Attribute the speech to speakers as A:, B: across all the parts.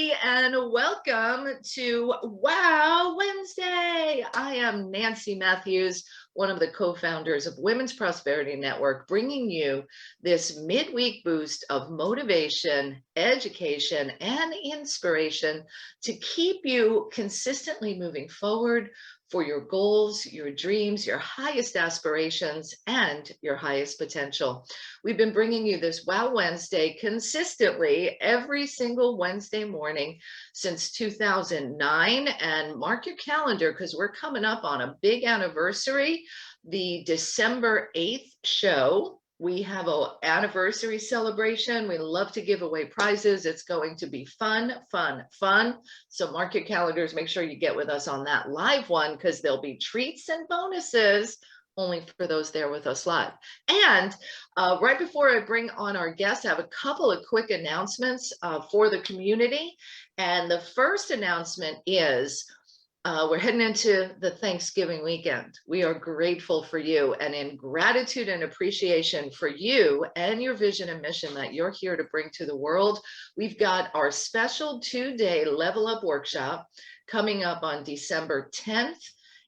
A: everybody, and welcome to Wow Wednesday. I am Nancy Matthews, one of the co-founders of Women's Prosperity Network, bringing you this midweek boost of motivation, education, and inspiration to keep you consistently moving forward for your goals, your dreams, your highest aspirations, and your highest potential. We've been bringing you this Wow Wednesday consistently every single Wednesday morning since 2009. And mark your calendar because we're coming up on a big anniversary, the December 8th show. We have an anniversary celebration. We love to give away prizes. It's going to be fun, fun, fun. So mark your calendars. Make sure you get with us on that live one because there'll be treats and bonuses only for those there with us live. And right before I bring on our guests, I have a couple of quick announcements for the community. And the first announcement is we're heading into the Thanksgiving weekend. We are grateful for you, and in gratitude and appreciation for you and your vision and mission that you're here to bring to the world, we've got our special 2-day Level Up workshop coming up on December 10th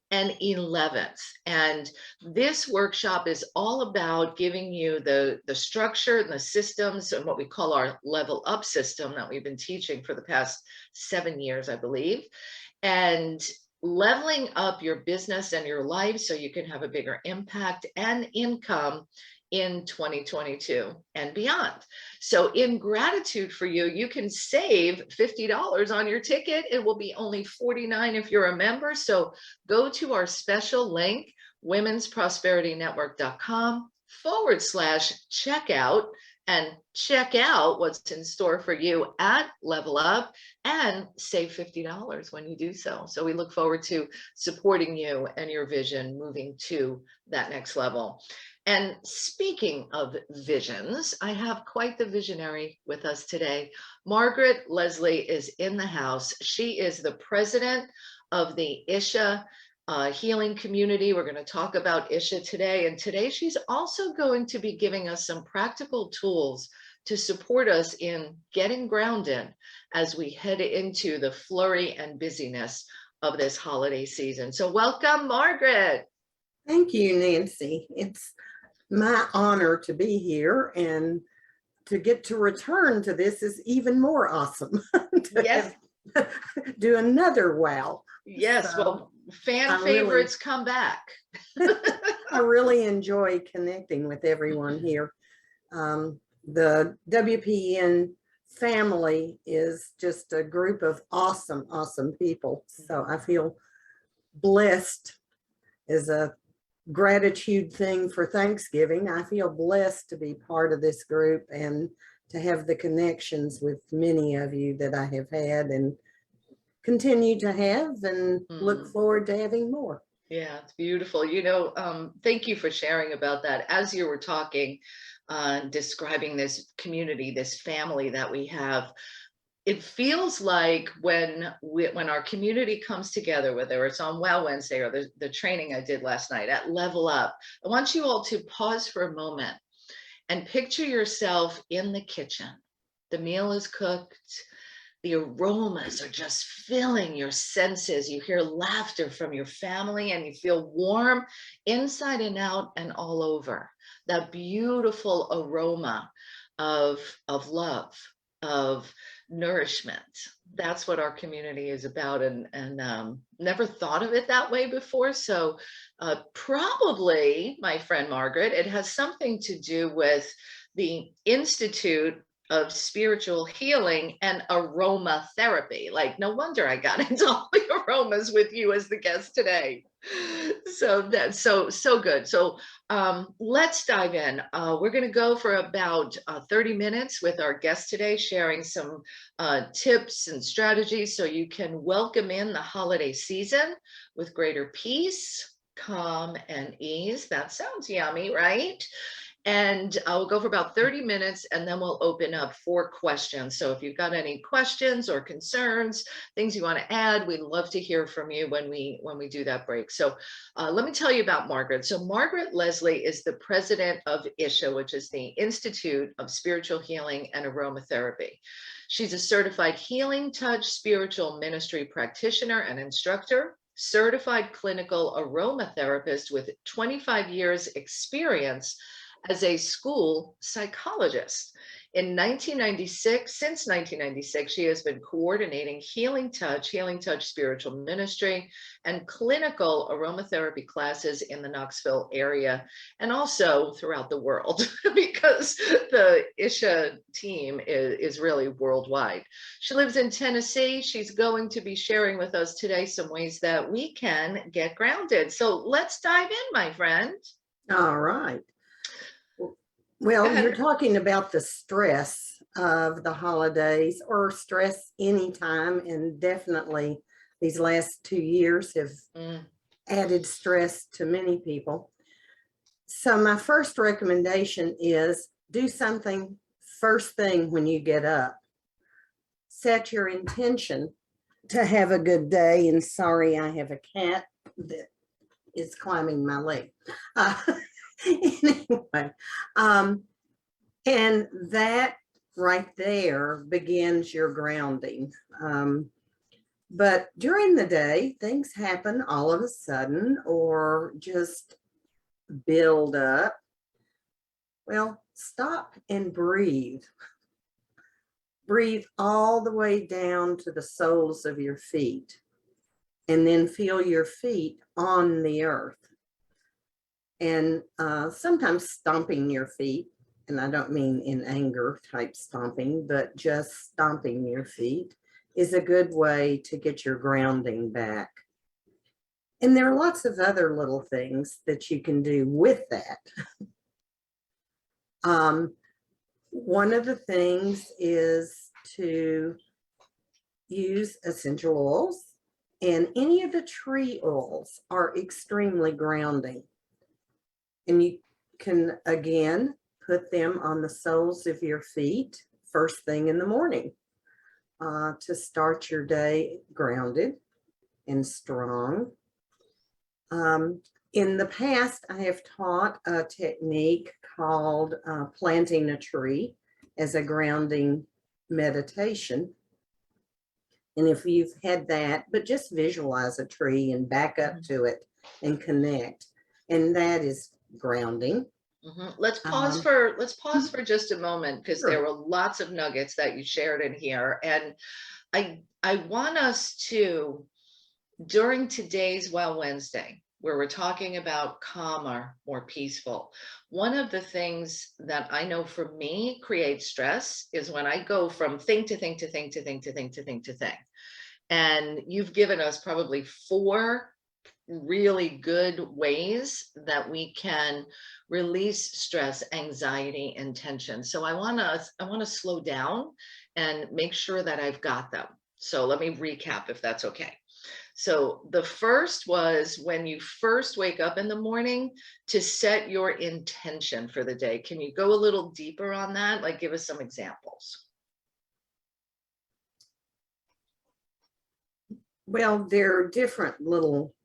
A: and 11th. And this workshop is all about giving you the structure and the systems and what we call our Level Up system that we've been teaching for the past 7 years, I believe, and leveling up your business and your life so you can have a bigger impact and income in 2022 and beyond. So in gratitude for you, you can save $50 on your ticket. It will be only $49 if you're a member. So go to our special link, womensprosperitynetwork.com/checkout, and check out what's in store for you at Level Up and save $50 when you do so. So we look forward to supporting you and your vision moving to that next level. And speaking of visions, I have quite the visionary with us today. Margaret Leslie is in the house. She is the president of the Isha healing community. We're going to talk about Isha today. And today she's also going to be giving us some practical tools to support us in getting grounded as we head into the flurry and busyness of this holiday season. So welcome, Margaret.
B: Thank you, Nancy. It's my honor to be here, and to get to return to this is even more awesome.
A: Yes.
B: Do another wow.
A: Yes,
B: So,
A: well, fan favorites come back.
B: I really enjoy connecting with everyone here. The WPN family is just a group of awesome, awesome people. So I feel blessed as a gratitude thing for Thanksgiving. I feel blessed to be part of this group and to have the connections with many of you that I have had and continue to have, and look forward to having more.
A: Yeah, it's beautiful. You know, thank you for sharing about that. As you were talking, describing this community, this family that we have, it feels like when our community comes together, whether it's on Wow Wednesday or the training I did last night at Level Up, I want you all to pause for a moment and picture yourself in the kitchen. The meal is cooked. The aromas are just filling your senses. You hear laughter from your family and you feel warm inside and out and all over. That beautiful aroma of love, of nourishment. That's what our community is about, and never thought of it that way before. So probably, my friend Margaret, it has something to do with the Institute of Spiritual Healing and Aromatherapy. Like, no wonder I got into all the aromas with you as the guest today. So that's so good. So let's dive in. We're going to go for about 30 minutes with our guest today, sharing some tips and strategies so you can welcome in the holiday season with greater peace, calm, and ease. That sounds yummy, right? And we'll go for about 30 minutes and then we'll open up for questions. So if you've got any questions or concerns, things you want to add, we'd love to hear from you when we do that break. So let me tell you about Margaret. So Margaret Leslie is the president of ISHA, which is the Institute of Spiritual Healing and Aromatherapy. She's a certified healing touch spiritual ministry practitioner and instructor, certified clinical aromatherapist with 25 years experience as a school psychologist. In 1996, since 1996, she has been coordinating healing touch spiritual ministry, and clinical aromatherapy classes in the Knoxville area and also throughout the world because the ISHA team is really worldwide. She lives in Tennessee. She's going to be sharing with us today some ways that we can get grounded. So let's dive in, my friend.
B: All right. Well, you're talking about the stress of the holidays or stress anytime, and definitely these last 2 years have added stress to many people. So my first recommendation is do something first thing when you get up. Set your intention to have a good day. And sorry, I have a cat that is climbing my leg. Anyway, and that right there begins your grounding. But during the day, things happen all of a sudden or just build up. Well, stop and breathe. Breathe all the way down to the soles of your feet, and then feel your feet on the earth. And sometimes stomping your feet, and I don't mean in anger type stomping, but just stomping your feet is a good way to get your grounding back. And there are lots of other little things that you can do with that. One of the things is to use essential oils, and any of the tree oils are extremely grounding. And you can, again, put them on the soles of your feet first thing in the morning to start your day grounded and strong. In the past, I have taught a technique called planting a tree as a grounding meditation. And if you've had that, but just visualize a tree and back up to it and connect. And that is grounding.
A: Let's pause for just a moment, because there were lots of nuggets that you shared in here. And I want us to, during today's Wow Wednesday, where we're talking about calmer, more peaceful, one of the things that I know for me creates stress is when I go from thing to thing to thing to thing to thing to thing to thing. And you've given us probably 4 really good ways that we can release stress, anxiety, and tension. So I want to slow down and make sure that I've got them. So let me recap, if that's okay. So the first was when you first wake up in the morning to set your intention for the day. Can you go a little deeper on that? Like, give us some examples.
B: Well, there are different little,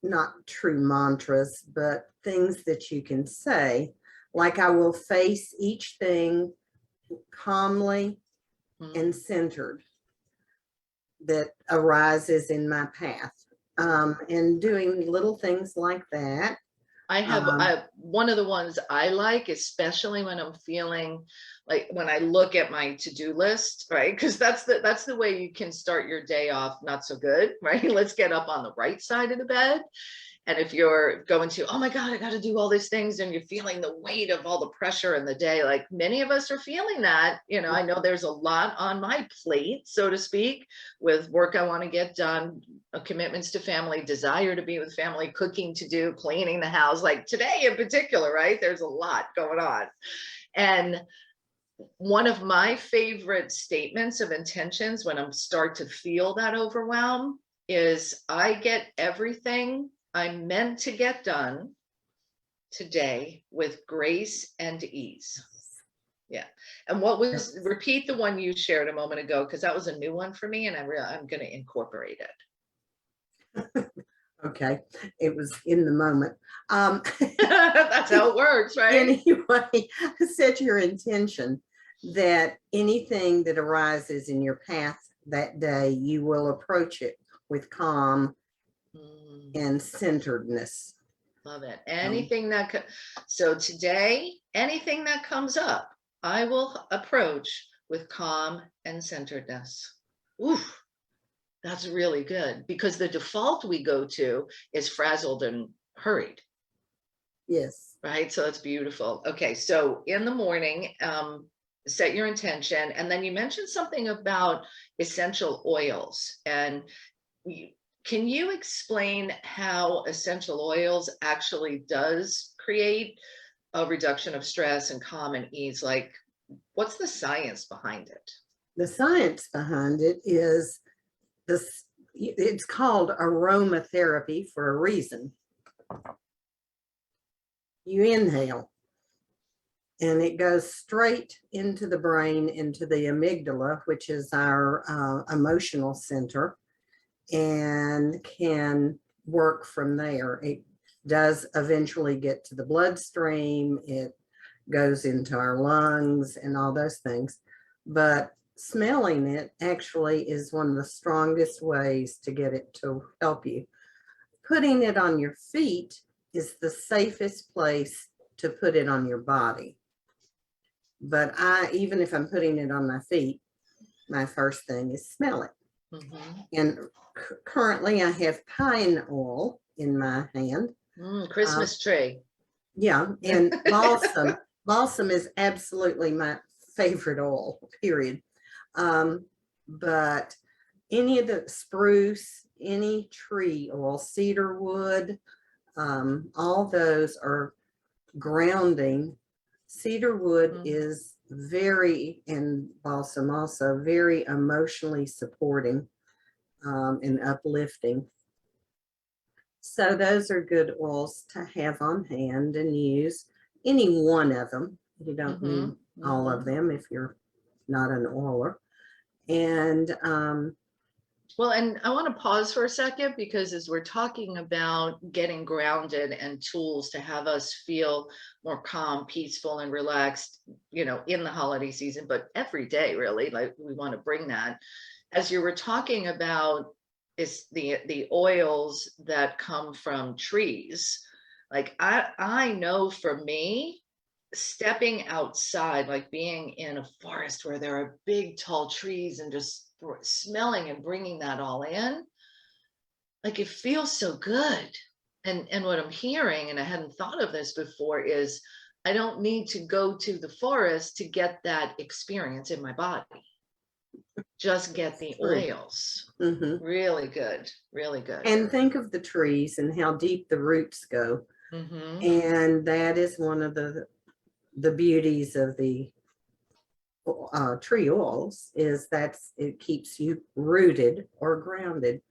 B: not true mantras, but things that you can say, like I will face each thing calmly and centered that arises in my path, and doing little things like that.
A: I have one of the ones I like, especially when I'm feeling like, when I look at my to-do list, right? Because that's the way you can start your day off not so good, right? Let's get up on the right side of the bed. And if you're going to, oh my God, I got to do all these things, and you're feeling the weight of all the pressure in the day, like many of us are feeling that, I know there's a lot on my plate, so to speak, with work I want to get done, commitments to family, desire to be with family, cooking to do, cleaning the house, like today in particular, right? There's a lot going on. And one of my favorite statements of intentions when I start to feel that overwhelm is, I get everything I'm meant to get done today with grace and ease. Yeah. And what was, repeat the one you shared a moment ago, because that was a new one for me, and I'm going to incorporate it.
B: Okay, it was in the moment.
A: That's how it works, right?
B: Anyway, set your intention that anything that arises in your path that day, you will approach it with calm and centeredness.
A: Love it. Anything that so today, anything that comes up, I will approach with calm and centeredness. Oof, that's really good, because the default we go to is frazzled and hurried.
B: Yes.
A: Right. So that's beautiful. Okay. So in the morning, set your intention. And then you mentioned something about essential oils. And can you explain how essential oils actually does create a reduction of stress and calm and ease? Like, what's the science behind it?
B: The science behind it is this, it's called aromatherapy for a reason. You inhale and it goes straight into the brain, into the amygdala, which is our emotional center, and can work from there. It does eventually get to the bloodstream. It goes into our lungs and all those things. But smelling it actually is one of the strongest ways to get it to help you. Putting it on your feet is the safest place to put it on your body. But even if I'm putting it on my feet, my first thing is smell it. And currently I have pine oil in my hand.
A: Christmas tree.
B: Yeah, and balsam. Balsam is absolutely my favorite oil, period. But any of the spruce, any tree oil, cedar wood, all those are grounding. Cedar wood is very, and balsam also, very emotionally supporting and uplifting. So those are good oils to have on hand and use. Any one of them. You don't need all of them if you're not an oiler. And
A: well, and I want to pause for a second, because as we're talking about getting grounded and tools to have us feel more calm, peaceful, and relaxed, you know, in the holiday season, but every day, really, like we want to bring that. As you were talking about is the oils that come from trees, like I know for me, stepping outside, like being in a forest where there are big tall trees and just smelling and bringing that all in, like it feels so good. And what I'm hearing, and I hadn't thought of this before, is I don't need to go to the forest to get that experience in my body. Just get the oils. Really good, really good.
B: And think of the trees and how deep the roots go. And that is one of the beauties of the tree oils, is that it keeps you rooted or grounded.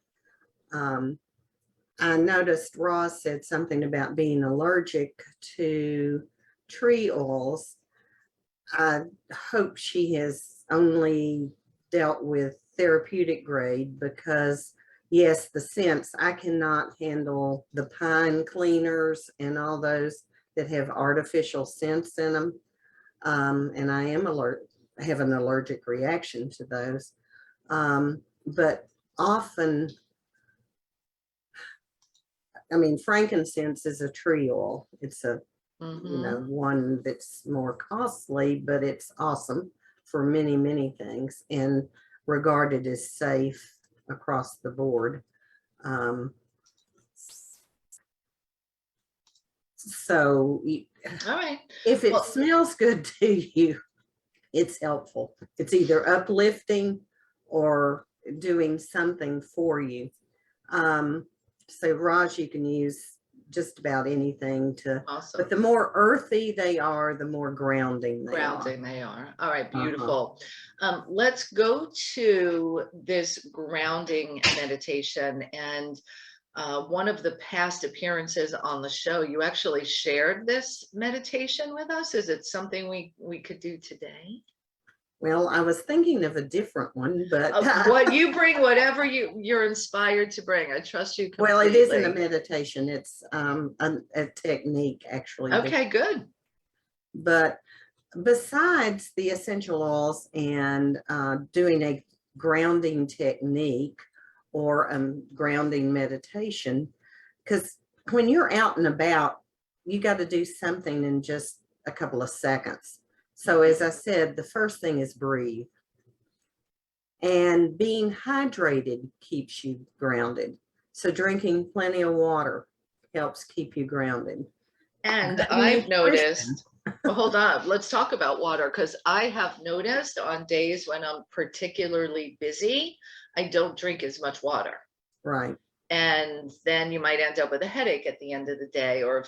B: I noticed Roz said something about being allergic to tree oils. I hope she has only dealt with therapeutic grade, because yes, the scents, I cannot handle the pine cleaners and all those that have artificial scents in them. And I am have an allergic reaction to those. But often, I mean, frankincense is a tree oil. It's a, you know, one that's more costly, but it's awesome for many, many things, and regarded as safe across the board. So
A: all right,
B: if it smells good to you, it's helpful. It's either uplifting or doing something for you. So Raj, you can use just about anything to, but the more earthy they are, the more grounding they are.
A: All right, beautiful. Let's go to this grounding meditation. And one of the past appearances on the show, you actually shared this meditation with us. Is it something we could do today?
B: Well, I was thinking of a different one, but
A: What you bring, whatever you're inspired to bring. I trust you completely.
B: well, it isn't a meditation. It's a technique, actually.
A: Okay, good.
B: But besides the essential oils and doing a grounding technique or grounding meditation, because when you're out and about, you got to do something in just a couple of seconds. So as I said, the first thing is breathe. And being hydrated keeps you grounded. So drinking plenty of water helps keep you grounded.
A: And I've noticed, well, hold on, let's talk about water, because I have noticed on days when I'm particularly busy, I don't drink as much water.
B: Right.
A: And then you might end up with a headache at the end of the day, or,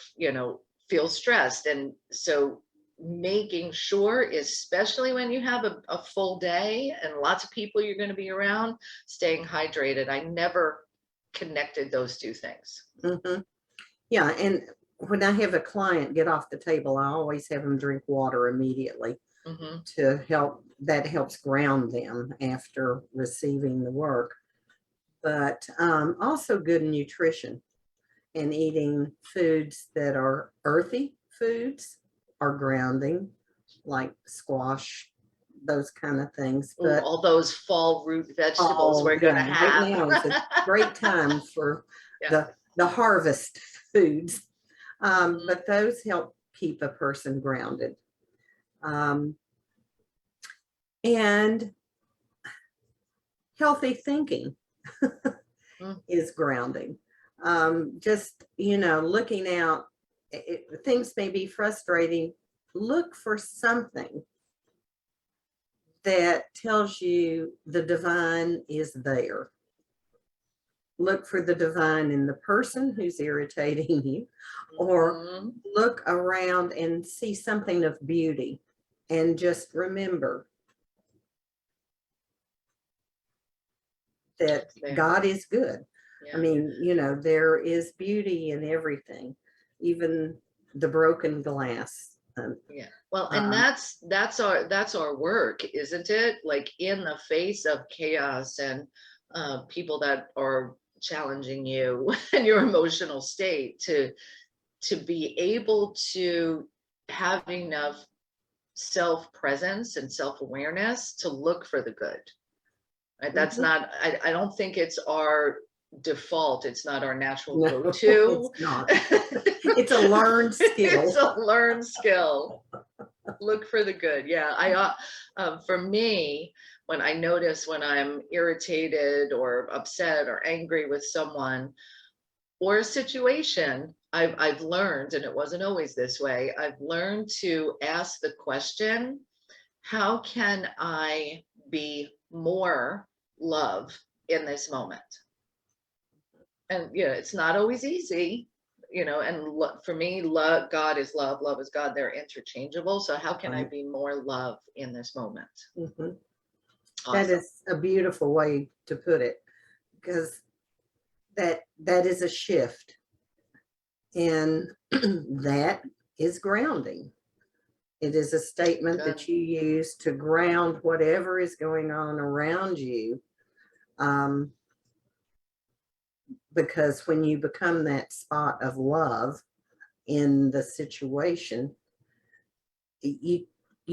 A: feel stressed. And so making sure, especially when you have a full day and lots of people you're going to be around, staying hydrated. I never connected those two things.
B: Mm-hmm. Yeah. And when I have a client get off the table, I always have them drink water immediately to help. That helps ground them after receiving the work. But also good nutrition and eating foods that are earthy foods are grounding, like squash, those kind of things. But
A: all those fall root vegetables we're going to have.
B: Right now is a great time for the harvest foods. But those help keep a person grounded. And healthy thinking is grounding. Just, looking out, things may be frustrating. Look for something that tells you the divine is there. Look for the divine in the person who's irritating you, or look around and see something of beauty, and just remember that God is good. Yeah. I mean, there is beauty in everything, even the broken glass.
A: Yeah. Well, and that's our work, isn't it? Like, in the face of chaos and people that are challenging you and your emotional state, to be able to have enough self-presence and self-awareness to look for the good. Right? That's not, I don't think it's our default. It's not our natural go-to.
B: It's not. It's a learned skill.
A: It's a learned skill. Look for the good. Yeah. For me, when I notice when I'm irritated or upset or angry with someone or a situation, I've learned, and it wasn't always this way, I've learned to ask the question, how can I be more love in this moment? And it's not always easy, and for me, God is love is God. They're interchangeable. So how can I be more love in this moment?
B: Awesome. That is a beautiful way to put it, because that is a shift, and that is grounding. It is a statement that you use to ground whatever is going on around you. Because when you become that spot of love in the situation, you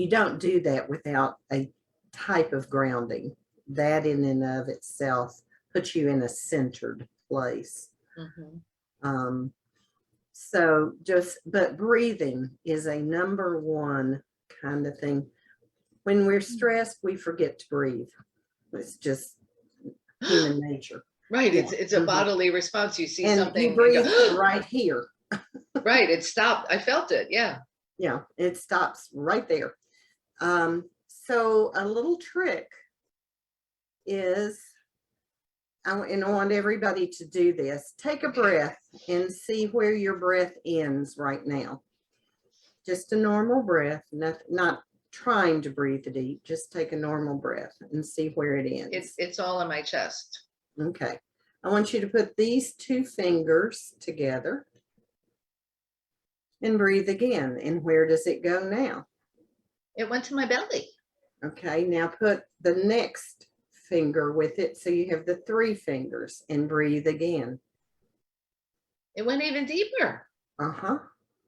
B: don't do that without a type of grounding. That in and of itself puts you in a centered place. But breathing is a number one kind of thing. When we're stressed, we forget to breathe. It's just human nature.
A: Right. It's a bodily response. You see
B: and
A: something.
B: You breathe right here.
A: Right. It stopped. I felt it. Yeah.
B: Yeah. It stops right there. So a little trick is, I want everybody to do this. Take a breath and see where your breath ends right now. Just a normal breath, not trying to breathe deep. Just take a normal breath and see where it ends.
A: It's all in my chest.
B: Okay. I want you to put these two fingers together and breathe again. And where does it go now?
A: It went to my belly.
B: Okay, now put the next finger with it. So you have the 3 fingers and breathe again.
A: It went even deeper.
B: Uh-huh.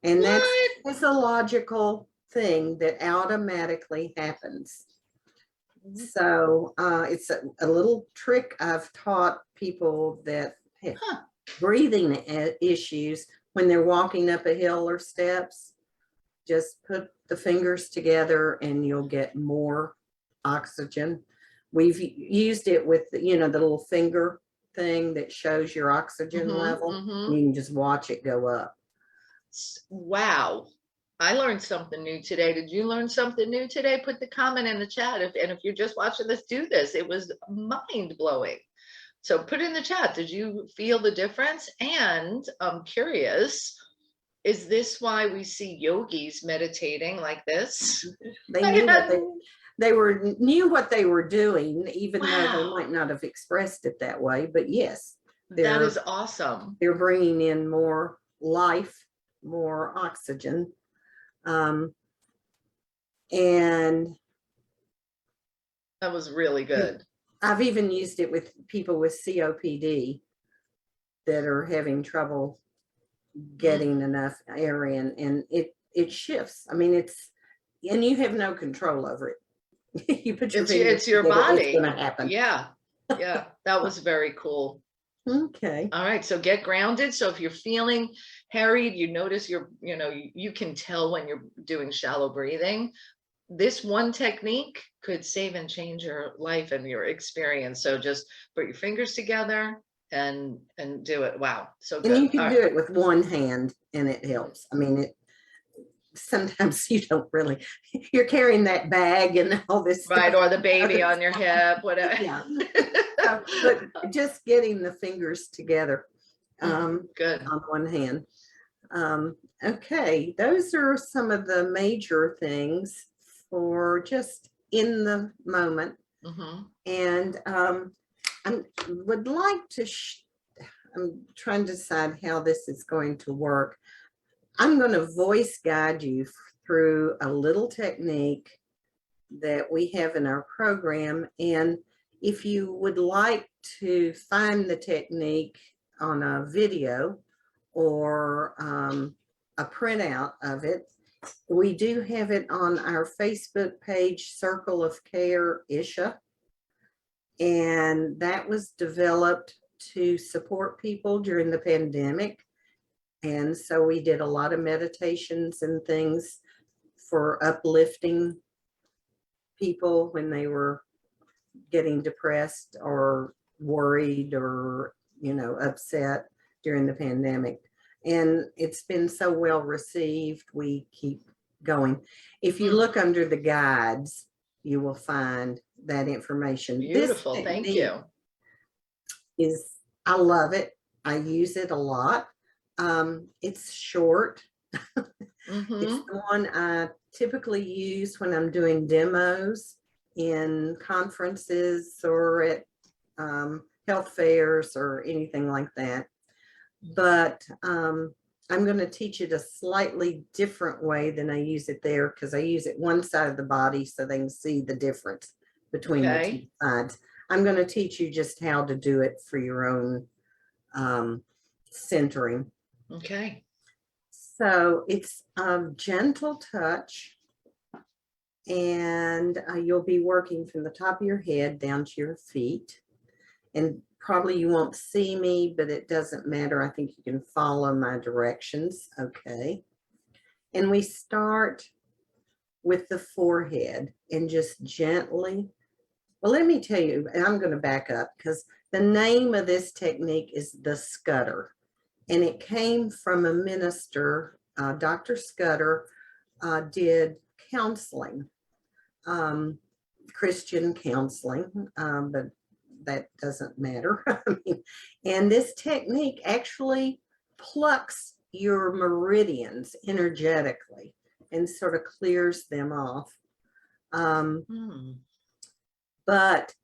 B: And that's a physiological thing that automatically happens. So it's a little trick I've taught people that have breathing issues when they're walking up a hill or steps. Just put the fingers together and you'll get more oxygen. We've used it with, you know, the little finger thing that shows your oxygen level. You can just watch it go up.
A: Wow. I learned something new today. Did you learn something new today? Put the comment in the chat. And if you're just watching this, do this. It was mind blowing. So put in the chat. Did you feel the difference? And I'm curious, is this why we see yogis meditating like this?
B: They knew knew what they were doing, even though they might not have expressed it that way. But yes,
A: that is awesome.
B: They're bringing in more life, more oxygen. And
A: that was really good.
B: I've even used it with people with COPD that are having trouble getting enough air in, and it shifts. I mean, and you have no control over it. You put your fingers
A: it's your
B: together,
A: body.
B: it's gonna happen.
A: Yeah. That was very cool.
B: Okay.
A: All right, so get grounded. So if you're feeling harried, you notice you can tell when you're doing shallow breathing. This one technique could save and change your life and your experience. So just put your fingers together and do it. Wow, so good.
B: And you can do it with one hand and it helps. I mean, sometimes you don't really, you're carrying that bag and all this
A: right
B: stuff.
A: Or the baby on your hip, whatever.
B: Yeah. But just getting the fingers together
A: good
B: on one hand. Okay, those are some of the major things for just in the moment. And I would like to I'm trying to decide how this is going to work. I'm going to voice guide you through a little technique that we have in our program. And if you would like to find the technique on a video or a printout of it, we do have it on our Facebook page, Circle of Care Isha. And that was developed to support people during the pandemic. And so we did a lot of meditations and things for uplifting people when they were getting depressed or worried or, upset during the pandemic. And it's been so well received, we keep going. If you look under the guides, you will find that information.
A: Beautiful, thank you.
B: I love it. I use it a lot. It's short. It's the one I typically use when I'm doing demos in conferences or at health fairs or anything like that. But I'm going to teach it a slightly different way than I use it there, because I use it one side of the body so they can see the difference between the two sides. I'm going to teach you just how to do it for your own centering.
A: Okay.
B: So it's a gentle touch, and you'll be working from the top of your head down to your feet. And probably you won't see me, but it doesn't matter. I think you can follow my directions. Okay. And we start with the forehead and just gently. Well, let me tell you, and I'm going to back up because the name of this technique is the Scudder. And it came from a minister, Dr. Scudder, did counseling, Christian counseling, but that doesn't matter. And this technique actually plucks your meridians energetically and sort of clears them off. But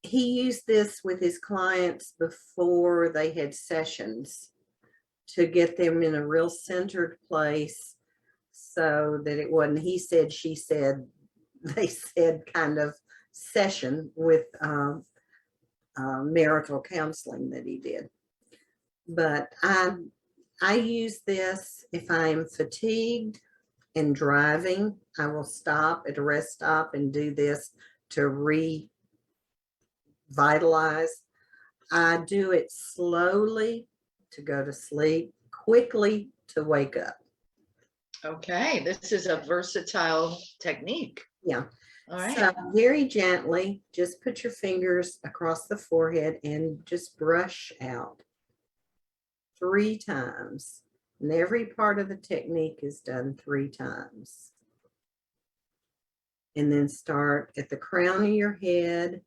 B: he used this with his clients before they had sessions to get them in a real centered place so that it wasn't he said, she said, they said kind of session with marital counseling that he did. But I use this if I am fatigued and driving. I will stop at a rest stop and do this to revitalize. I do it slowly to go to sleep, quickly to wake up.
A: Okay, this is a versatile technique.
B: Yeah.
A: All right.
B: So very gently, just put your fingers across the forehead and just brush out 3 times. And every part of the technique is done 3 times. And then start at the crown of your head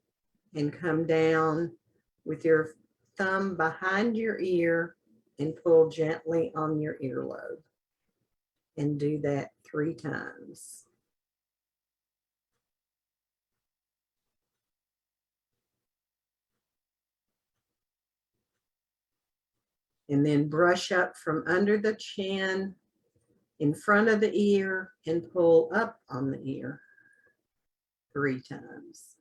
B: and come down with your thumb behind your ear and pull gently on your earlobe. And do that 3 times. And then brush up from under the chin, in front of the ear, and pull up on the ear 3 times.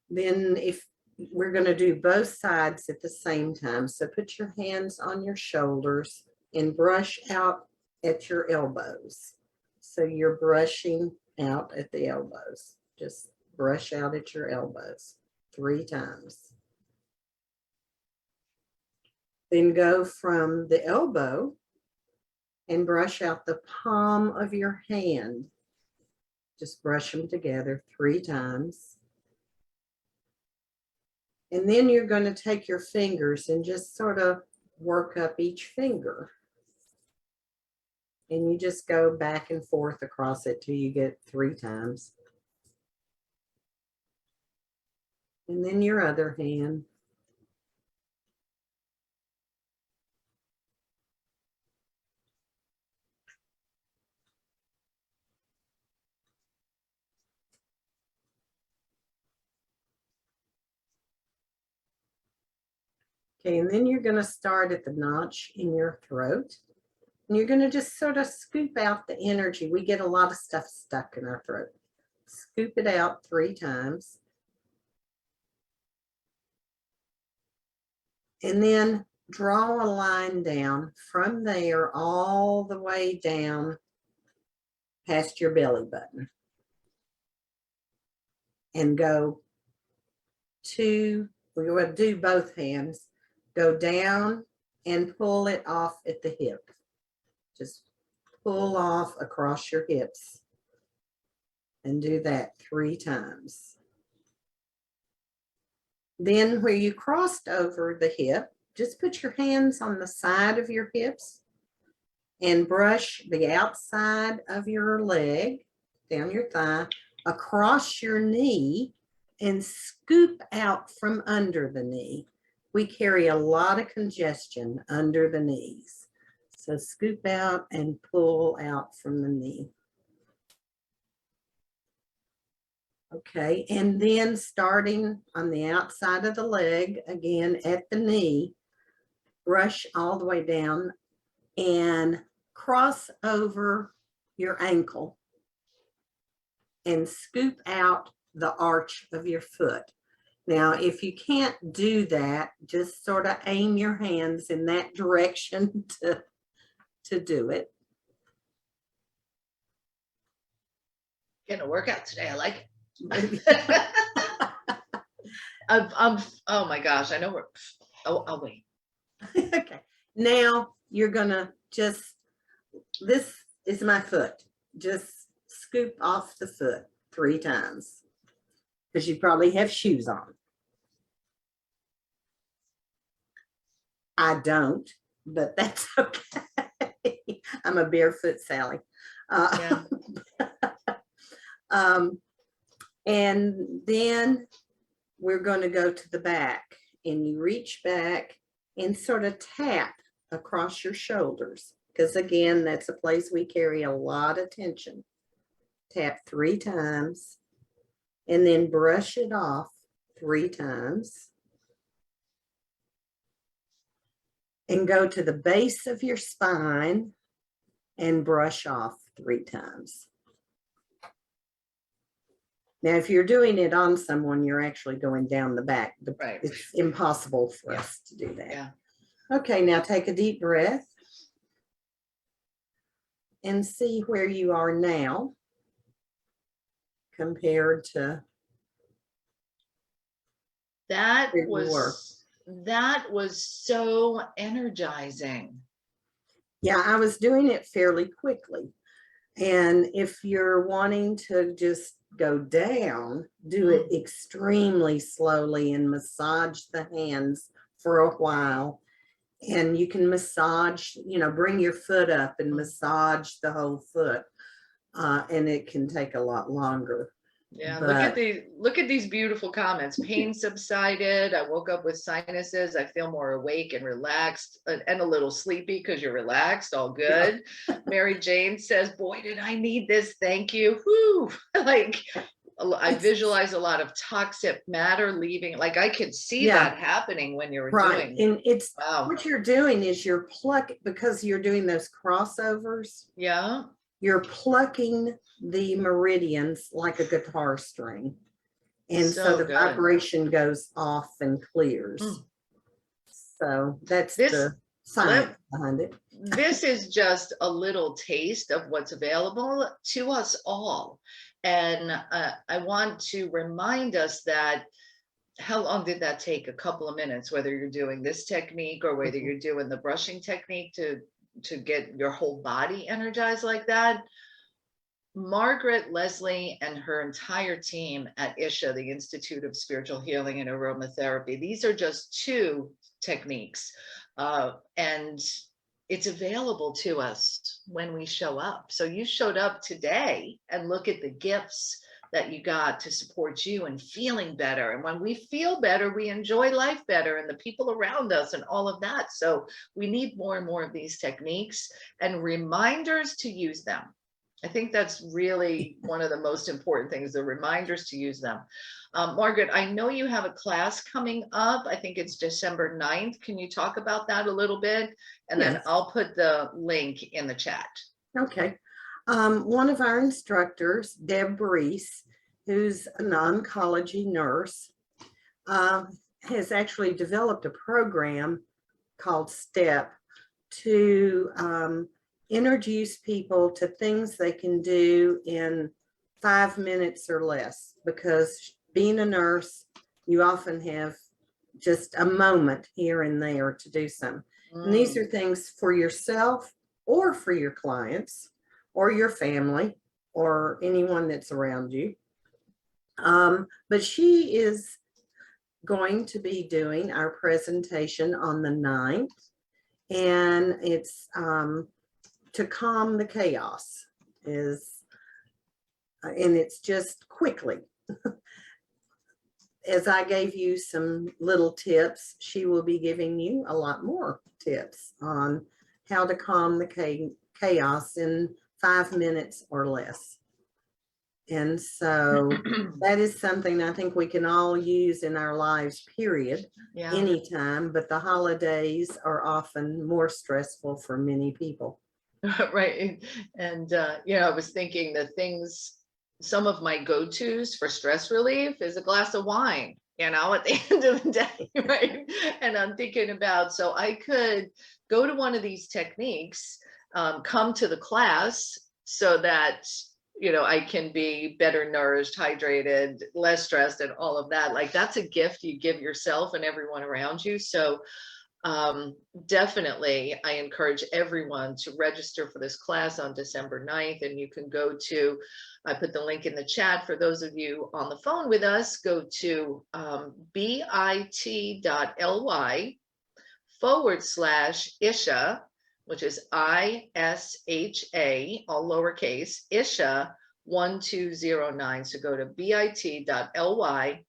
B: Then if we're going to do both sides at the same time, so put your hands on your shoulders and brush out at your elbows. So you're brushing out at the elbows. Just brush out at your elbows 3 times. Then go from the elbow and brush out the palm of your hand. Just brush them together 3 times. And then you're going to take your fingers and just sort of work up each finger. And you just go back and forth across it till you get 3 times. And then your other hand. Okay, and then you're going to start at the notch in your throat. And you're going to just sort of scoop out the energy. We get a lot of stuff stuck in our throat. Scoop it out 3 times. And then draw a line down from there all the way down past your belly button. And go to, we're going to do both hands. Go down and pull it off at the hip. Just pull off across your hips and do that 3 times. Then where you crossed over the hip, just put your hands on the side of your hips and brush the outside of your leg, down your thigh, across your knee, and scoop out from under the knee. We carry a lot of congestion under the knees. So scoop out and pull out from the knee. Okay, and then starting on the outside of the leg, again at the knee, brush all the way down and cross over your ankle and scoop out the arch of your foot. Now, if you can't do that, just sort of aim your hands in that direction to do it.
A: Getting a workout today. I like it. Oh my gosh, I know we're, I'll wait.
B: Okay, now you're gonna just, this is my foot. Just scoop off the foot 3 times because you probably have shoes on. I don't, but that's okay. I'm a barefoot Sally.
A: Yeah.
B: And then we're going to go to the back, and you reach back and sort of tap across your shoulders. because again, that's a place we carry a lot of tension. Tap 3 times and then brush it off 3 times. And go to the base of your spine and brush off 3 times. Now, if you're doing it on someone, you're actually going down the back.
A: Right.
B: It's impossible for us to do that.
A: Yeah.
B: Okay, now take a deep breath and see where you are now compared to
A: That
B: where you were.
A: was so energizing.
B: Yeah, I was doing it fairly quickly. And if you're wanting to just go down, do it extremely slowly and massage the hands for a while. And you can massage, you know, bring your foot up and massage the whole foot. And it can take a lot longer.
A: Yeah,
B: But
A: look at these beautiful comments. Pain subsided. I woke up with sinuses. I feel more awake and relaxed and a little sleepy because you're relaxed. All good.
B: yeah.
A: Mary Jane says, boy, did I need this. Thank you. Whew. Like I visualize a lot of toxic matter leaving. Like I could see that happening when you were
B: right.
A: doing.
B: And it's
A: Wow.
B: what you're doing is you're because you're doing those crossovers.
A: Yeah.
B: You're plucking the meridians like a guitar string. And so the
A: good.
B: vibration goes off and clears. So that's the science behind it.
A: This is just a little taste of what's available to us all. And I want to remind us that how long did that take? A couple of minutes, whether you're doing this technique or whether you're doing the brushing technique to get your whole body energized like that. Margaret, Leslie, and her entire team at ISHA, the Institute of Spiritual Healing and Aromatherapy, these are just 2 techniques. And it's available to us when we show up. So you showed up today and look at the gifts that you got to support you and feeling better. And when we feel better, we enjoy life better and the people around us and all of that. So we need more and more of these techniques and reminders to use them. I think that's really one of the most important things, the reminders to use them. Margaret, I know you have a class coming up. I think it's December 9th. Can you talk about that a little bit? And then I'll put the link in the chat.
B: Okay. One of our instructors, Deb Reese, who's an oncology nurse, has actually developed a program called STEP to introduce people to things they can do in 5 minutes or less, because being a nurse, you often have just a moment here and there to do some. And these are things for yourself or for your clients or your family or anyone that's around you. But she is going to be doing our presentation on the 9th, and it's to calm the chaos and it's just quickly. As I gave you some little tips, she will be giving you a lot more tips on how to calm the chaos in 5 minutes or less. And so that is something I think we can all use in our lives, period, anytime, but the holidays are often more stressful for many people.
A: Right. And, I was thinking some of my go-tos for stress relief is a glass of wine, at the end of the day, right? And I'm thinking about, so I could go to one of these techniques, come to the class so that, I can be better nourished, hydrated, less stressed, and all of that. Like that's a gift you give yourself and everyone around you. So definitely, I encourage everyone to register for this class on December 9th, and you can go to, I put the link in the chat for those of you on the phone with us, go to bit.ly/ISHA, which is ISHA, all lowercase, ISHA 1209. So go to bit.ly/ISHA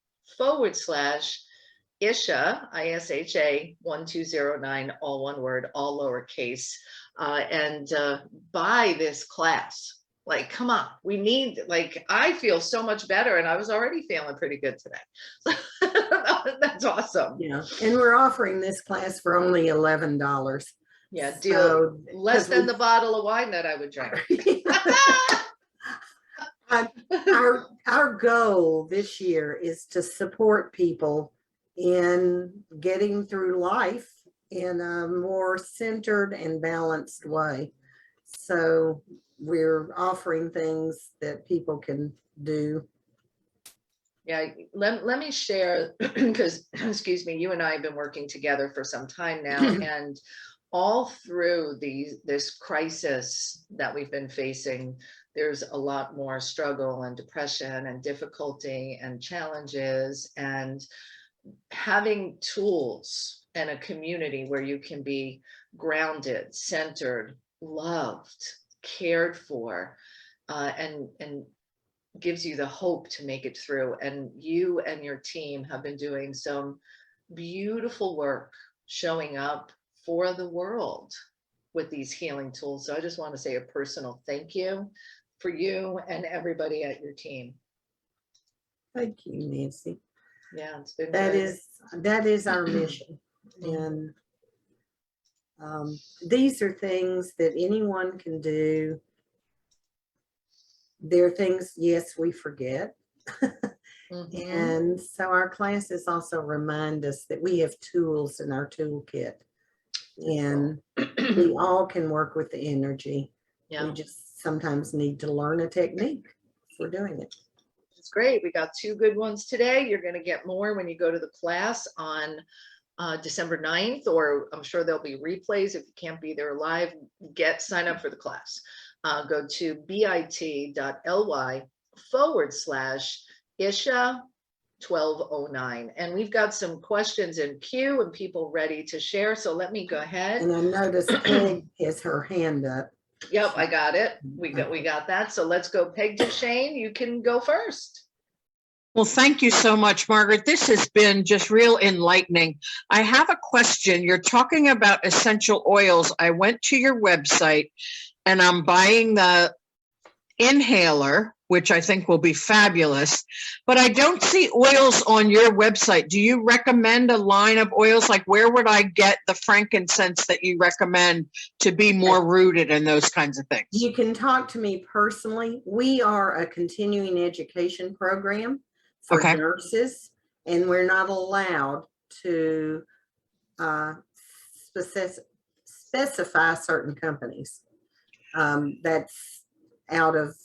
A: Isha, ISHA 1209, all one word, all lowercase, and buy this class. Like, come on, we need, like, I feel so much better, and I was already feeling pretty good today. That's awesome.
B: Yeah, and we're offering this class for only $11.
A: Yeah, deal.
B: So,
A: Less
B: 'cause
A: than the bottle of wine that I would drink.
B: our goal this year is to support people in getting through life in a more centered and balanced way. So we're offering things that people can do.
A: Yeah, let me share, because, excuse me, you and I have been working together for some time now, and all through this crisis that we've been facing, there's a lot more struggle and depression and difficulty and challenges, and having tools and a community where you can be grounded, centered, loved, cared for, and gives you the hope to make it through. And you and your team have been doing some beautiful work showing up for the world with these healing tools. So I just want to say a personal thank you for you and everybody at your team.
B: Thank you, Nancy.
A: Yeah, it's been
B: That
A: good.
B: is our mission. And these are things that anyone can do. There are things, yes, we forget. And so our classes also remind us that we have tools in our toolkit, and we all can work with the energy.
A: Yeah,
B: We just sometimes need to learn a technique for doing it.
A: it's great. We got 2 good ones today. You're going to get more when you go to the class on December 9th, or I'm sure there'll be replays. If you can't be there live, sign up for the class. Go to bit.ly/Isha 1209. And we've got some questions in queue and people ready to share. So let me go ahead.
B: And I noticed Peg has her hand up.
A: Yep, I got it. We got that. So let's go. Peg DeShane, you can go first.
C: Well, thank you so much, Margaret. This has been just real enlightening. I have a question. You're talking about essential oils. I went to your website and I'm buying the inhaler, which I think will be fabulous, but I don't see oils on your website. Do you recommend a line of oils? Like, where would I get the frankincense that you recommend to be more rooted and those kinds of things?
B: You can talk to me personally. We are a continuing education program for nurses, and we're not allowed to specify certain companies. That's out of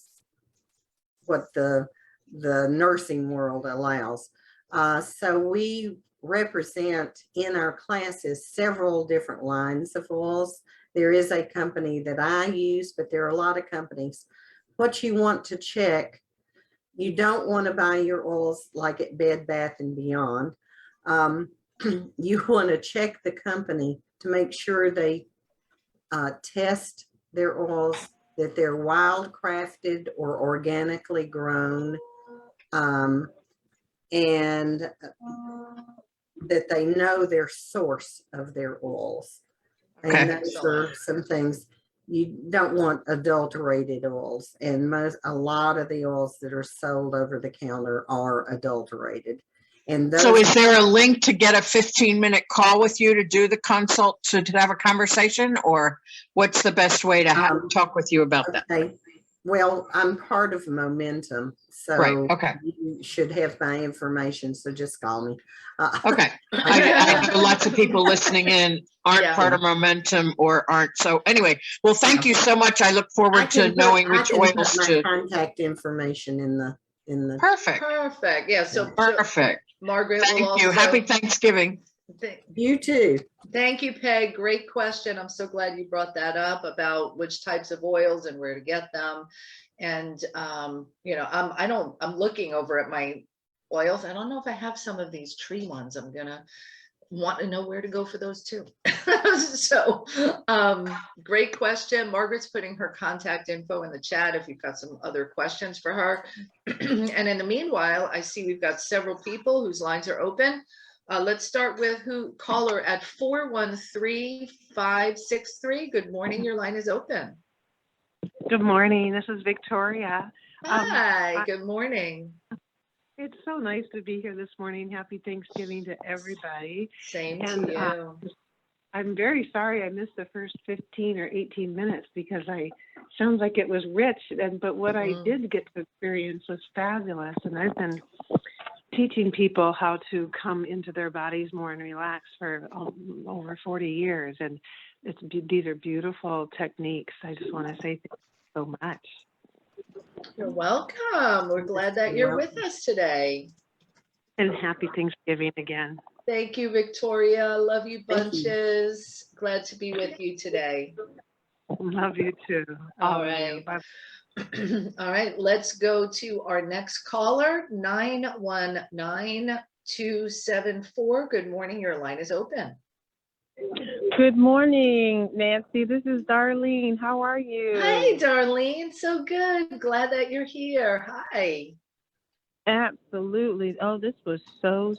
B: what the nursing world allows. So we represent in our classes several different lines of oils. There is a company that I use, but there are a lot of companies. What you want to check, you don't want to buy your oils like at Bed Bath and Beyond. You want to check the company to make sure they test their oils, that they're wild crafted or organically grown, and that they know their source of their oils. And those are some things. You don't want adulterated oils, and a lot of the oils that are sold over the counter are adulterated. And
C: so is there a link to get a 15-minute call with you to do the consult, to have a conversation, or what's the best way to talk with you about that?
B: Well, I'm part of Momentum, so you should have my information, so just call me.
C: I have lots of people listening in aren't part of Momentum or aren't. So anyway, well, thank you so much. I look forward to knowing which oils to.
B: Contact information in the
C: Perfect.
A: Yeah. So
C: perfect.
A: Margaret,
C: thank you. Happy Thanksgiving.
B: You too.
A: Thank you, Peg. Great question. I'm so glad you brought that up about which types of oils and where to get them. And you know, I'm looking over at my oils. I don't know if I have some of these tree ones. I'm gonna want to know where to go for those too. So great question. Margaret's putting her contact info in the chat if you've got some other questions for her. And in the meanwhile, I see we've got several people whose lines are open. Let's start with caller at 413563. Good morning. Your line is open.
D: Good morning. This is Victoria.
A: Hi, good morning.
D: It's so nice to be here this morning. Happy Thanksgiving to everybody.
A: Same
D: And
A: to you.
D: I'm very sorry I missed the first 15 or 18 minutes because sounds like it was rich. But what I did get to experience was fabulous. And I've been teaching people how to come into their bodies more and relax for over 40 years. And these are beautiful techniques. I just want to say thank you so much.
A: You're welcome. We're glad that you're with us today.
D: And happy Thanksgiving again.
A: Thank you, Victoria. Love you bunches. Glad to be with you today.
D: Love you too.
A: All right. All right. Let's go to our next caller, 919274. Good morning. Your line is open.
E: Good morning, Nancy. This is Darlene. How are you?
A: Hi, Darlene. So good. Glad that you're here. Hi.
E: Absolutely. Oh, this was so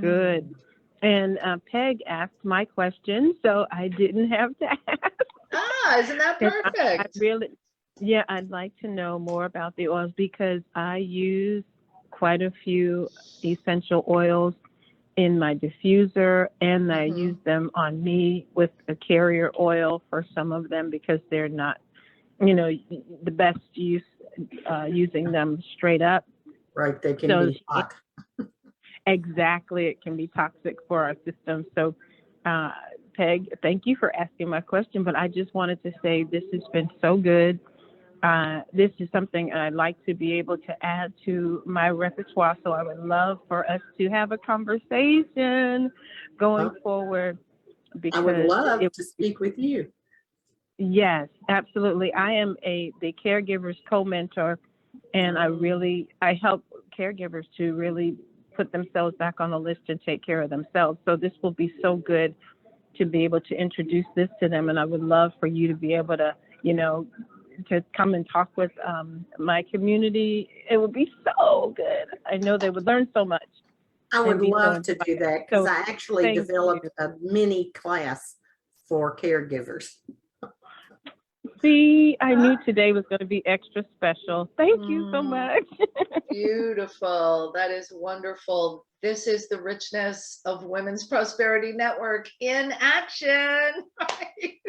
E: good. And Peg asked my question, so I didn't have to ask.
A: Isn't that perfect?
E: I'd like to know more about the oils because I use quite a few essential oils in my diffuser, and I use them on me with a carrier oil for some of them because they're not, the best use using them straight up.
B: Right, they can be hot.
E: Exactly, it can be toxic for our system. So, Peg, thank you for asking my question, but I just wanted to say this has been so good. This is something I'd like to be able to add to my repertoire. So I would love for us to have a conversation going forward.
B: I would love to speak with you.
E: Yes, absolutely. I am the caregiver's co-mentor, and I help caregivers to really put themselves back on the list and take care of themselves. So this will be so good to be able to introduce this to them. And I would love for you to be able to, to come and talk with my community. It would be so good. I know they would learn so much.
B: I would love to do that because I actually developed a mini class for caregivers.
E: See, I knew today was going to be extra special. Thank you so much.
A: Beautiful. That is wonderful. This is the richness of Women's Prosperity Network in action. Right?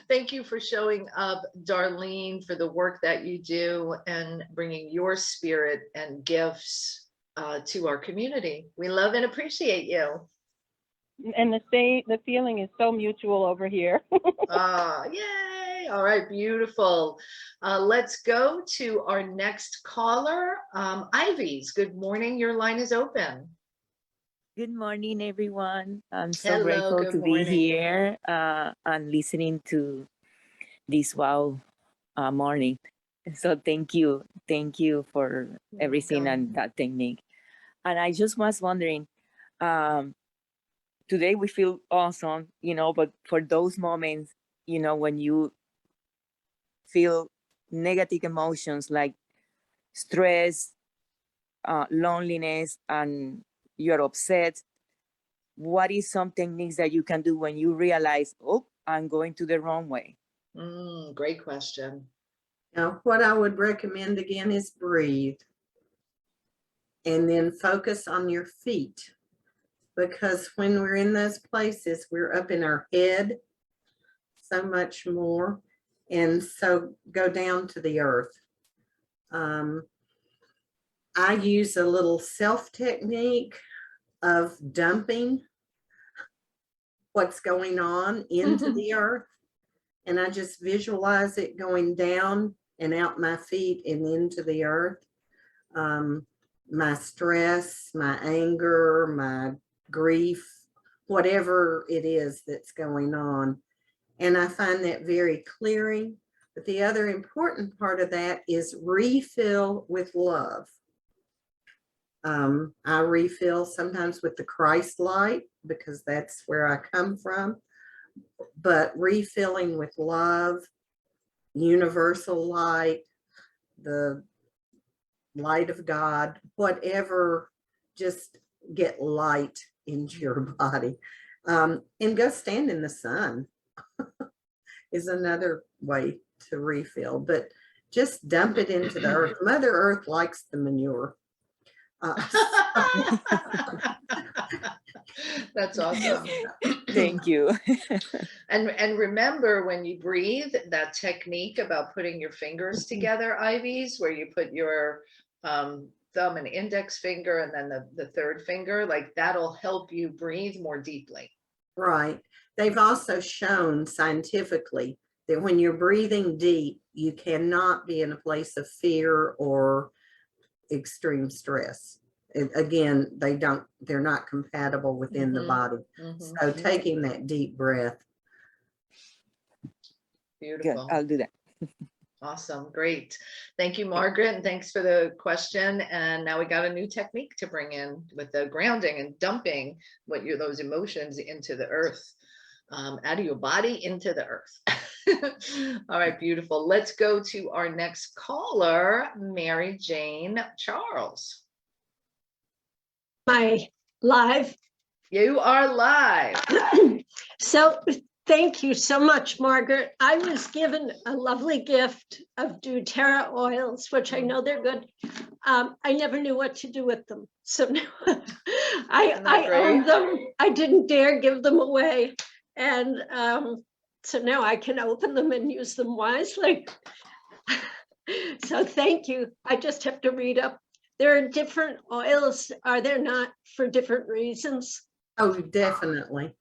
A: Thank you for showing up, Darlene, for the work that you do and bringing your spirit and gifts to our community. We love and appreciate you.
E: And the feeling is so mutual over here.
A: Yay. All right, beautiful. Let's go to our next caller, Ivy's. Good morning. Your line is open.
F: Good morning, everyone. I'm so grateful to be here and listening to this morning. So thank you for everything and that technique. And I just was wondering, today we feel awesome, but for those moments, when you feel negative emotions like stress, loneliness, and you're upset, what is some techniques that you can do when you realize, oh, I'm going to the wrong way?
A: Great question.
B: Now, what I would recommend again is breathe and then focus on your feet, because when we're in those places, we're up in our head so much more. And so go down to the earth. I use a little self technique of dumping what's going on into the earth. And I just visualize it going down and out my feet and into the earth. My stress, my anger, my grief, whatever it is that's going on. And I find that very clearing. But the other important part of that is refill with love. I refill sometimes with the Christ light because that's where I come from. But refilling with love, universal light, the light of God, whatever just get light into your body. And go stand in the sun is another way to refill, but just dump it into the earth. Mother Earth likes the manure.
A: That's awesome.
F: Thank you.
A: And remember, when you breathe, that technique about putting your fingers together, Ivies, where you put your thumb and index finger and then the third finger, like that'll help you breathe more deeply.
B: Right. They've also shown scientifically that when you're breathing deep, you cannot be in a place of fear or extreme stress. Again, they're not compatible within the body. So taking that deep breath.
A: Beautiful.
F: Good. I'll do that.
A: Awesome. Great. Thank you, Margaret. And thanks for the question. And now we got a new technique to bring in with the grounding and dumping those emotions into the earth, out of your body into the earth. All right. Beautiful. Let's go to our next caller, Mary Jane Charles.
G: My live.
A: You are live.
G: So thank you so much, Margaret. I was given a lovely gift of doTERRA oils, which I know they're good. I never knew what to do with them. So now I own them. I didn't dare give them away. And so now I can open them and use them wisely. So thank you. I just have to read up. There are different oils, are there not, for different reasons?
B: Oh, definitely.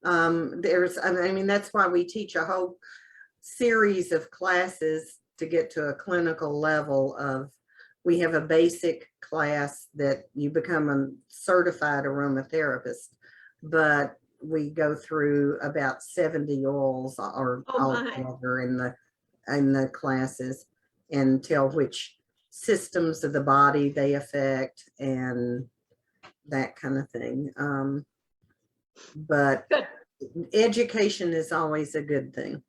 B: I mean, that's why we teach a whole series of classes to get to a clinical level of, we have a basic class that you become a certified aromatherapist, but we go through about 70 oils or altogether in the classes, and tell which systems of the body they affect and that kind of thing. But education is always a good thing.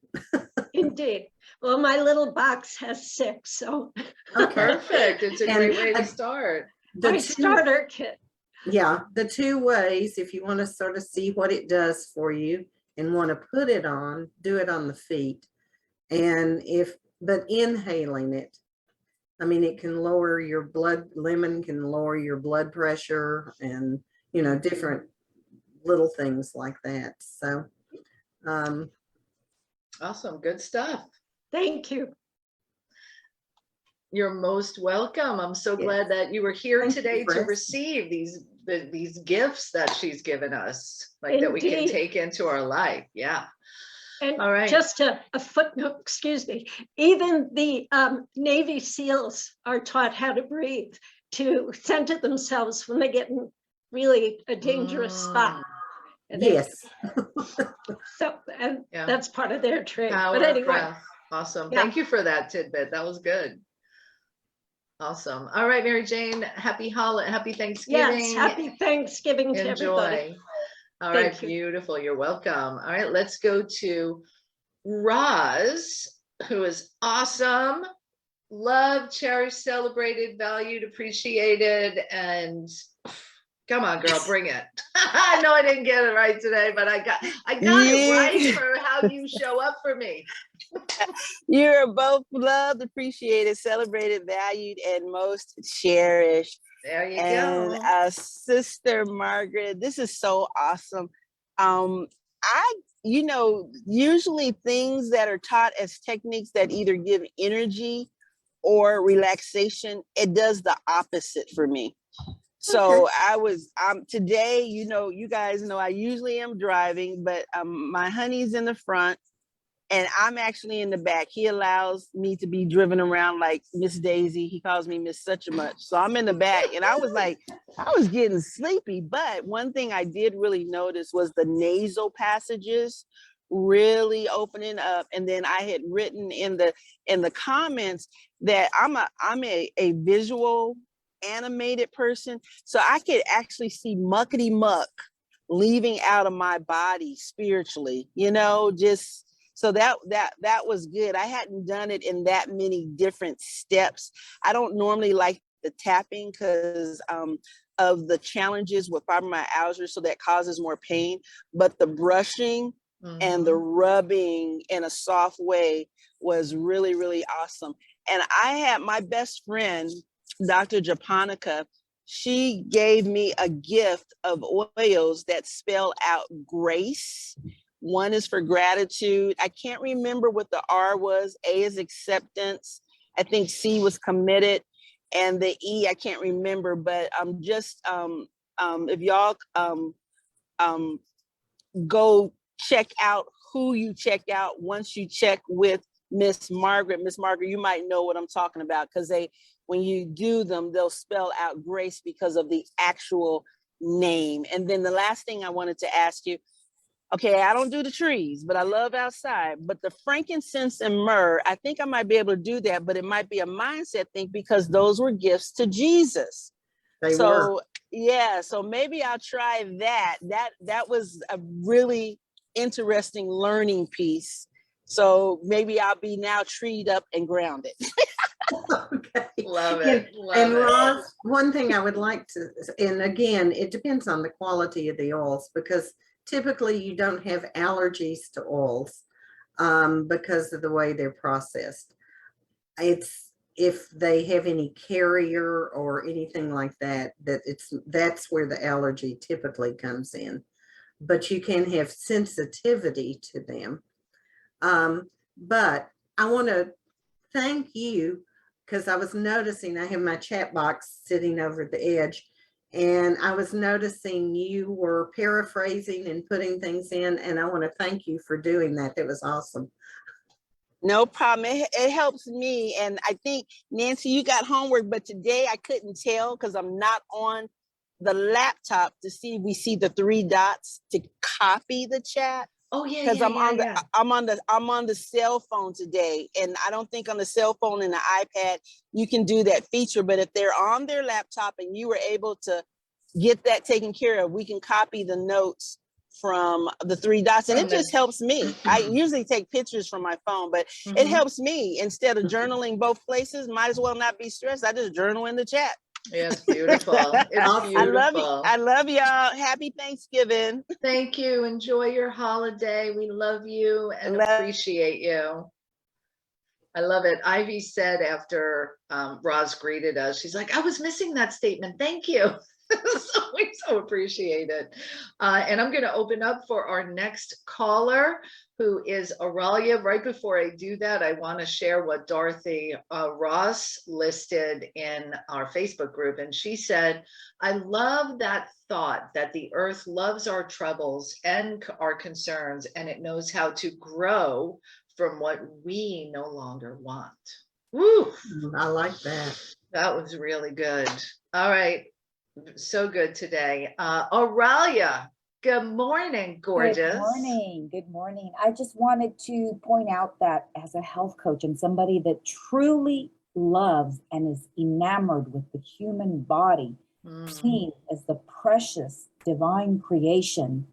G: Indeed. Well, my little box has 6, so.
B: Okay.
A: Perfect. It's a great way to start.
G: My starter kit.
B: Yeah, the 2 ways, if you want to sort of see what it does for you and want to put it on, do it on the feet. And but inhaling it, I mean, it can lower your lemon can lower your blood pressure and, you know, different little things like that. So,
A: awesome. Good stuff.
G: Thank you.
A: You're most welcome. I'm so glad that you were here today to receive these gifts that she's given us, like that we can take into our life. Yeah.
G: And
A: all right.
G: Just a footnote, excuse me, even the Navy SEALs are taught how to breathe, to center themselves when they get in really a dangerous spot. And
B: yes.
G: So, and that's part of their training.
A: But anyway. Awesome.
G: Yeah.
A: Thank you for that tidbit. That was good. Awesome. All right, Mary Jane, happy Thanksgiving.
G: Yes, happy Thanksgiving to everybody.
A: All right, beautiful. You're welcome. All right, let's go to Roz, who is awesome. Loved, cherished, celebrated, valued, appreciated, and come on, girl, bring it. I know I didn't get it right today, but I got it right for how you show up for me.
H: You're both loved, appreciated, celebrated, valued, and most cherished.
A: There you go.
H: And Sister Margaret, this is so awesome. Usually things that are taught as techniques that either give energy or relaxation, it does the opposite for me. So today, you guys know I usually am driving, but my honey's in the front and I'm actually in the back. He allows me to be driven around like Miss Daisy. He calls me Miss Such a Much. So I'm in the back and I was getting sleepy. But one thing I did really notice was the nasal passages really opening up. And then I had written in the comments that I'm a visual animated person. So I could actually see muckety muck leaving out of my body spiritually, just so that was good. I hadn't done it in that many different steps. I don't normally like the tapping because of the challenges with fibromyalgia, so that causes more pain, but the brushing and the rubbing in a soft way was really, really awesome. And I had my best friend, Dr. Japonica, she gave me a gift of oils that spell out grace. One is for gratitude. I can't remember what the R was. A is acceptance. I think C was committed. And the E, I can't remember, but if y'all go check out who you check out once you check with Miss Margaret. Miss Margaret, you might know what I'm talking about, because when you do them, they'll spell out grace because of the actual name. And then the last thing I wanted to ask you, okay, I don't do the trees, but I love outside. But the frankincense and myrrh, I think I might be able to do that, but it might be a mindset thing because those were gifts to Jesus.
B: They were.
H: Yeah, so maybe I'll try that. That was a really interesting learning piece. So maybe I'll be now treed up and grounded.
B: Okay.
A: Love it.
B: And Roz, one thing I would like to, and again, it depends on the quality of the oils, because typically you don't have allergies to oils because of the way they're processed. It's if they have any carrier or anything like that, that's where the allergy typically comes in. But you can have sensitivity to them. But I want to thank you, because I was noticing I have my chat box sitting over the edge, and I was noticing you were paraphrasing and putting things in, and I want to thank you for doing that. That was awesome.
H: No problem. It helps me. And I think, Nancy, you got homework, but today I couldn't tell because I'm not on the laptop to see, we see the 3 dots to copy the chat.
A: Oh yeah,
H: Because
A: yeah,
H: I'm on the cell phone today, and I don't think on the cell phone and the iPad you can do that feature. But if they're on their laptop and you were able to get that taken care of, we can copy the notes from the 3 dots, and it just helps me. I usually take pictures from my phone, but it helps me. Instead of journaling both places, might as well not be stressed. I just journal in the chat.
A: Yeah, it's beautiful. It's beautiful.
H: I love you. I love y'all. Happy Thanksgiving.
A: Thank you. Enjoy your holiday. We love you and appreciate you. I love it. Ivy said after Roz greeted us, she's like, I was missing that statement. Thank you. So we so appreciate it. And I'm going to open up for our next caller, who is Aurelia. Right before I do that, I want to share what Dorothy Ross listed in our Facebook group. And she said, I love that thought that the earth loves our troubles and our concerns, and it knows how to grow from what we no longer want. Woo!
B: I like that.
A: That was really good. All right. So good today. Aurelia, good morning, gorgeous.
I: Good morning. Good morning. I just wanted to point out that as a health coach and somebody that truly loves and is enamored with the human body, seen as the precious divine creation,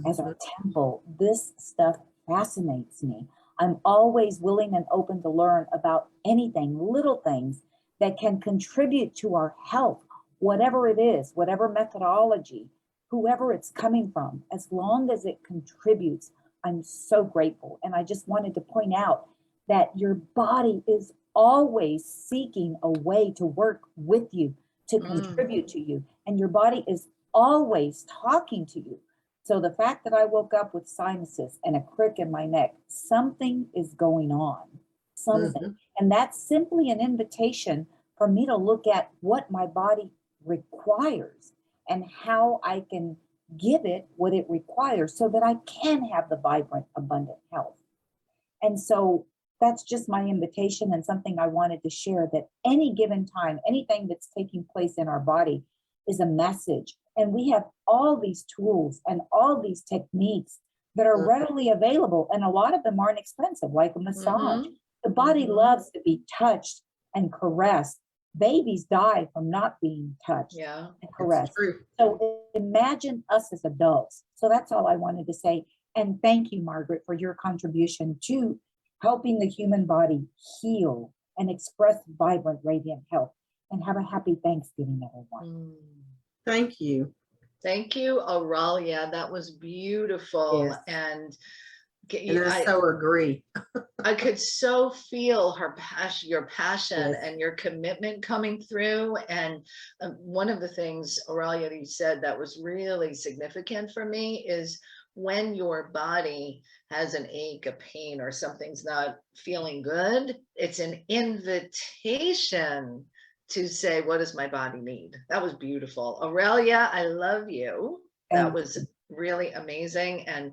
I: as our temple, this stuff fascinates me. I'm always willing and open to learn about anything, little things that can contribute to our health, whatever it is, whatever methodology, whoever it's coming from, as long as it contributes, I'm so grateful. And I just wanted to point out that your body is always seeking a way to work with you, to contribute to you. And your body is always talking to you. So the fact that I woke up with sinuses and a crick in my neck, something is going on, something. And that's simply an invitation for me to look at what my body requires and how I can give it what it requires so that I can have the vibrant, abundant health. And so that's just my invitation and something I wanted to share, that any given time, anything that's taking place in our body is a message. And we have all these tools and all these techniques that are readily available. And a lot of them aren't expensive, like a massage. The body loves to be touched and caressed. Babies die from not being touched and caressed. So imagine us as adults. So that's all I wanted to say. And thank you, Margaret, for your contribution to helping the human body heal and express vibrant, radiant health. And have a happy Thanksgiving, everyone.
B: Thank you.
A: Thank you, Auralia. That was beautiful.
B: Yes.
A: And
B: And I so agree.
A: I could so feel her passion, your passion
B: Yes.
A: and your commitment coming through. And one of the things, Aurelia, that you said that was really significant for me is when your body has an ache, a pain, or something's not feeling good, it's an invitation to say, what does my body need? That was beautiful. Aurelia, I love you. That was really amazing. And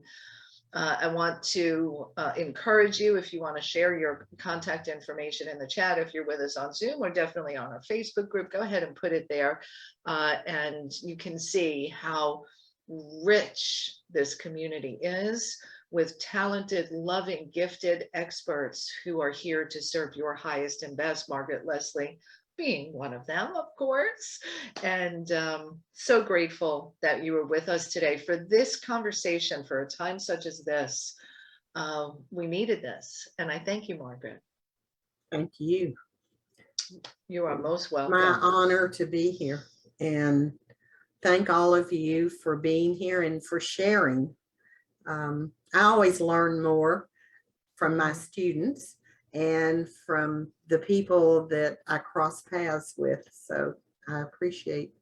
A: I want to encourage you, if you want to share your contact information in the chat, if you're with us on Zoom or definitely on our Facebook group, go ahead and put it there. And you can see how rich this community is with talented, loving, gifted experts who are here to serve your highest and best. Margaret Leslie being one of them, of course. And so grateful that you were with us today for this conversation for a time such as this. We needed this. And I thank you, Margaret.
B: Thank you.
A: You are most welcome.
B: My honor to be here. And thank all of you for being here and for sharing. I always learn more from my students and from the people that I cross paths with. So I appreciate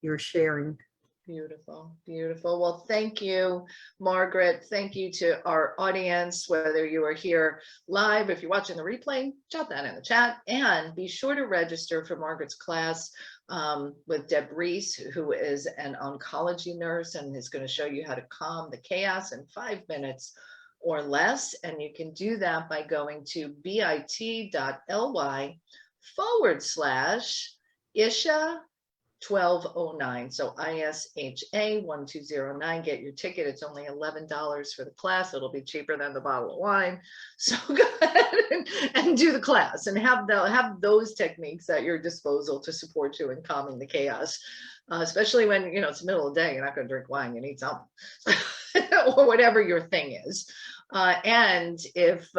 B: your sharing.
A: Beautiful, beautiful. Well, thank you, Margaret. Thank you to our audience, whether you are here live, if you're watching the replay, jot that in the chat, and be sure to register for Margaret's class with Deb Reese, who is an oncology nurse and is going to show you how to calm the chaos in 5 minutes or less. And you can do that by going to bit.ly/Isha 1209. So ISHA 1209. Get your ticket. It's only $11 for the class. It'll be cheaper than the bottle of wine. So go ahead and do the class and have those techniques at your disposal to support you in calming the chaos. Especially when, you know, it's the middle of the day, you're not going to drink wine, you need something or whatever your thing is. And if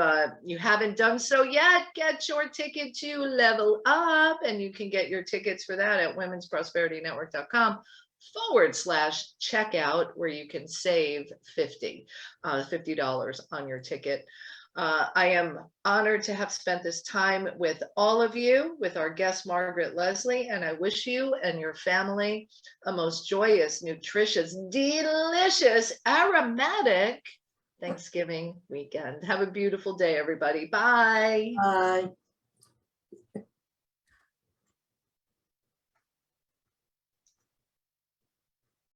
A: you haven't done so yet, get your ticket to Level Up, and you can get your tickets for that at womensprosperityNetwork.com/checkout, where you can save $50 on your ticket. I am honored to have spent this time with all of you, with our guest, Margaret Leslie, and I wish you and your family a most joyous, nutritious, delicious, aromatic Thanksgiving weekend. Have a beautiful day, everybody. Bye.
B: Bye.